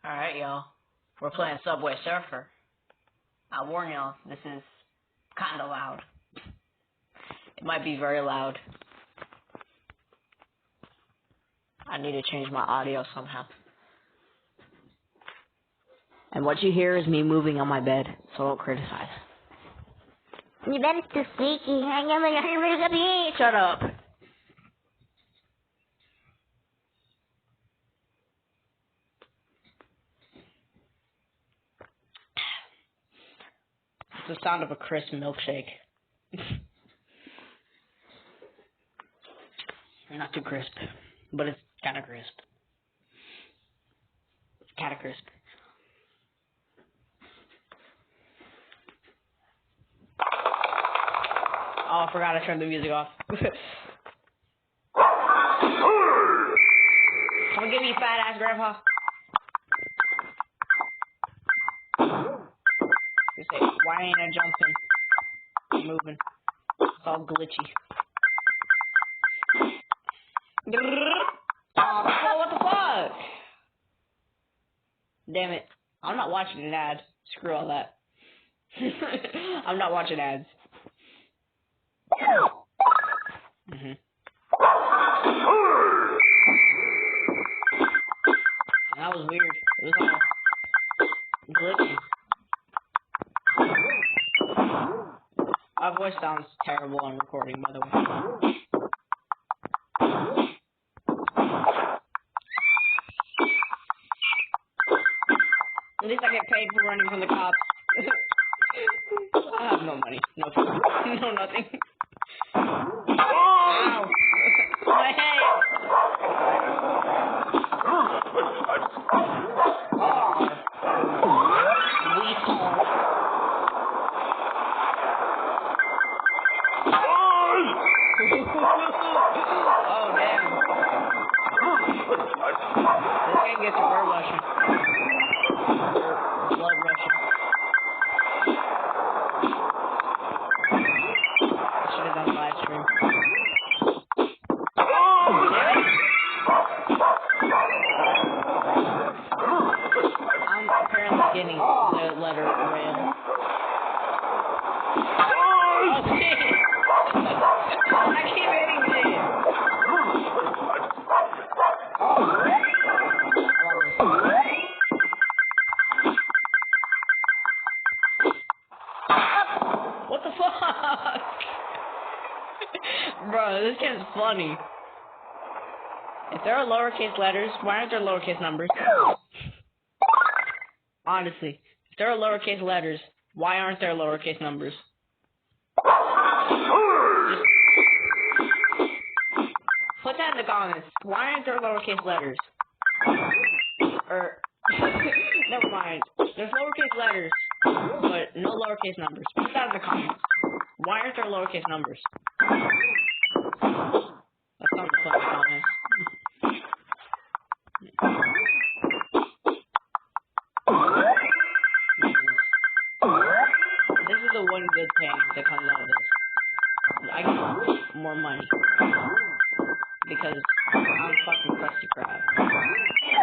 Alright, y'all. We're playing Subway Surfer. I warn y'all, this is kinda loud. It might be very loud. I need to change my audio somehow. And what you hear is me moving on my bed, so don't criticize. Your bed is too squeaky. Shut up. It's the sound of a crisp milkshake. Not too crisp, but it's kind of crisp. Kind of crisp. Oh, I forgot to turn the music off. Come and get me, fat ass grandpa. You say, why ain't I jumping? I'm moving. It's all glitchy. Oh, what the fuck? Damn it. I'm not watching an ad. Screw all that. I'm not watching ads. That was weird. It was all glitchy. My voice sounds terrible on recording, by the way. At least I get paid for running from the cops. I have no money. No food. No nothing. Ow! My head! Oh, damn. This game gets your blood rushing. Blood rushing. I should have done live stream. I'm apparently getting the letter red. Okay. I keep hitting shit. What the fuck? Bro, this kid's funny. If there are lowercase letters, why aren't there lowercase numbers? Honestly, if there are lowercase letters, why aren't there lowercase numbers? Just put that in the comments. Why aren't there lowercase letters? Or, never mind. There's lowercase letters, but no lowercase numbers. Put that in the comments. Why aren't there lowercase numbers? That's something to put in the comments. This is the one good thing that comes out of this. I get more money. Because I'm fucking Krusty Krab. I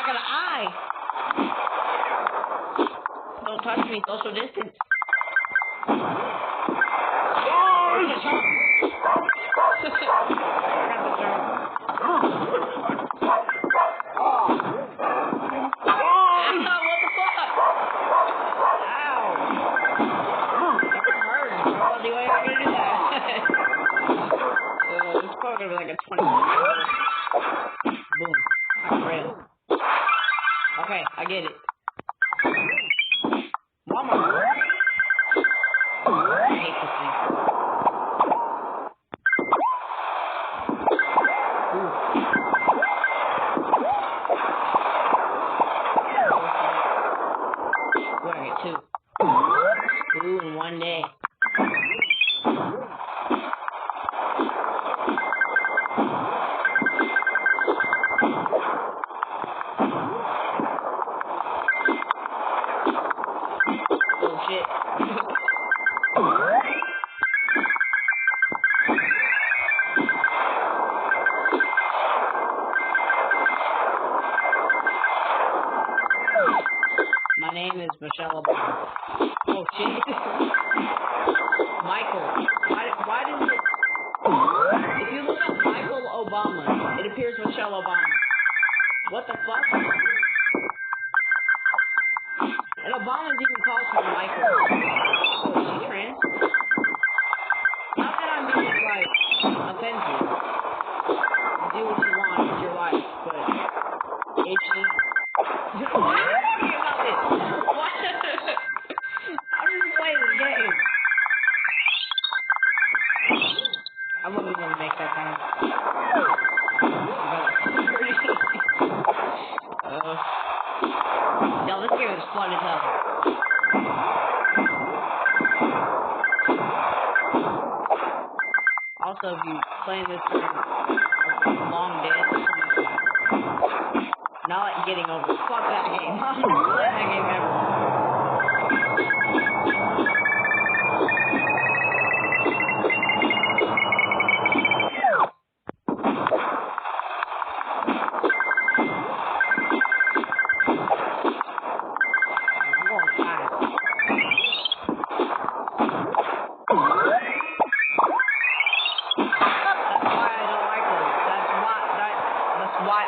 got an eye! Don't touch me, social distance. It's probably gonna be like a 20 minute. Boom. I ran. Okay, I get it. Walmart. I hate this thing. Ooh. What, I get two? Ooh, in one day. My name is Michelle Obama. Oh shit. Michael. Why did it? If you look up Michael Obama, it appears Michelle Obama. What the fuck? And Obama's even calls her Michael. Oh, is she trans? Not that I'm being, like, offensive. Do what you want with your life, but is she? Why are you talking about this? What? I'm just playing the game. I wasn't gonna make that sound. Yo, this game is fun as hell. Also, if you play this for a long day, not like getting over. Fuck that game. I'm not playing that game ever.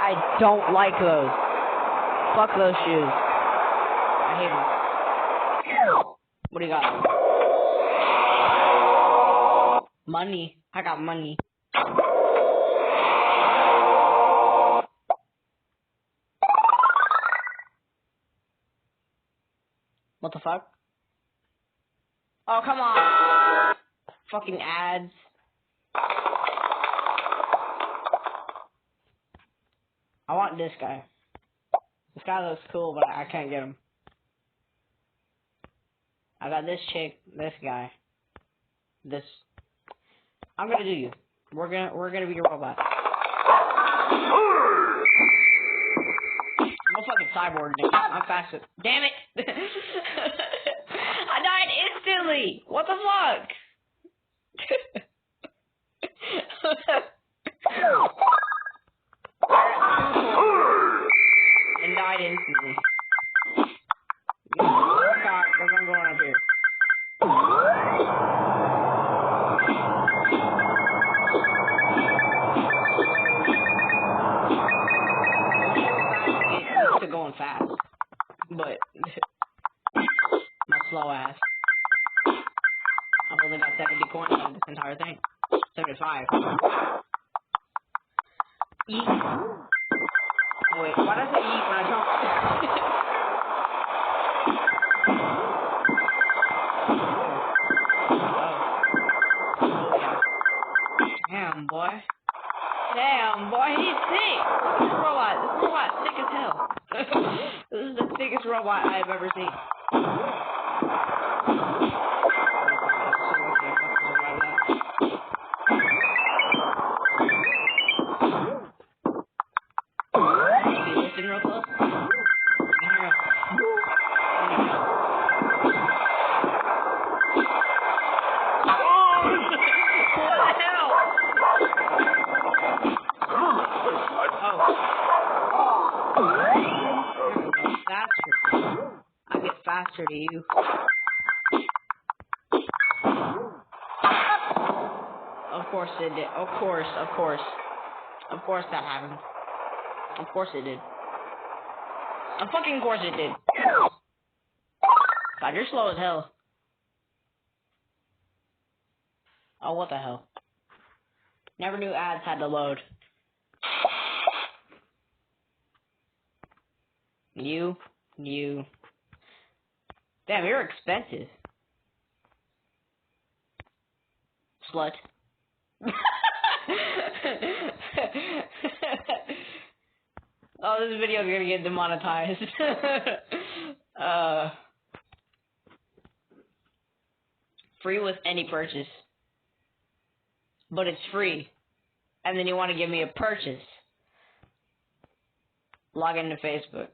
I don't like those. Fuck those shoes. I hate them. What do you got? Money. I got money. What the fuck? Oh, come on. Fucking ads. I want this guy. This guy looks cool, but I can't get him. I got this chick, this guy, this. I'm gonna do you. We're gonna be your robot. I'm a fucking cyborg, nigga. I'm faster. Damn it! I died instantly. What the fuck? And died instantly. Because I'm going up here. I'm used to going fast. But my slow ass. I've only got 70 coins on this entire thing. 75. Eat. Wait, why does it eat when I jump? Oh, yeah. Damn, boy. Damn, boy, he's sick. Look at this robot. This robot's sick as hell. This is the sickest robot I've ever seen. Listen real close. I get faster to you. Of course it did. Of course that happened. Of course it did. Of fucking course it did. God, you're slow as hell. Oh, what the hell? Never knew ads had to load. You. Damn, you're expensive. Slut. Oh, this video is gonna get demonetized. Free with any purchase. But it's free. And then you want to give me a purchase. Log into Facebook.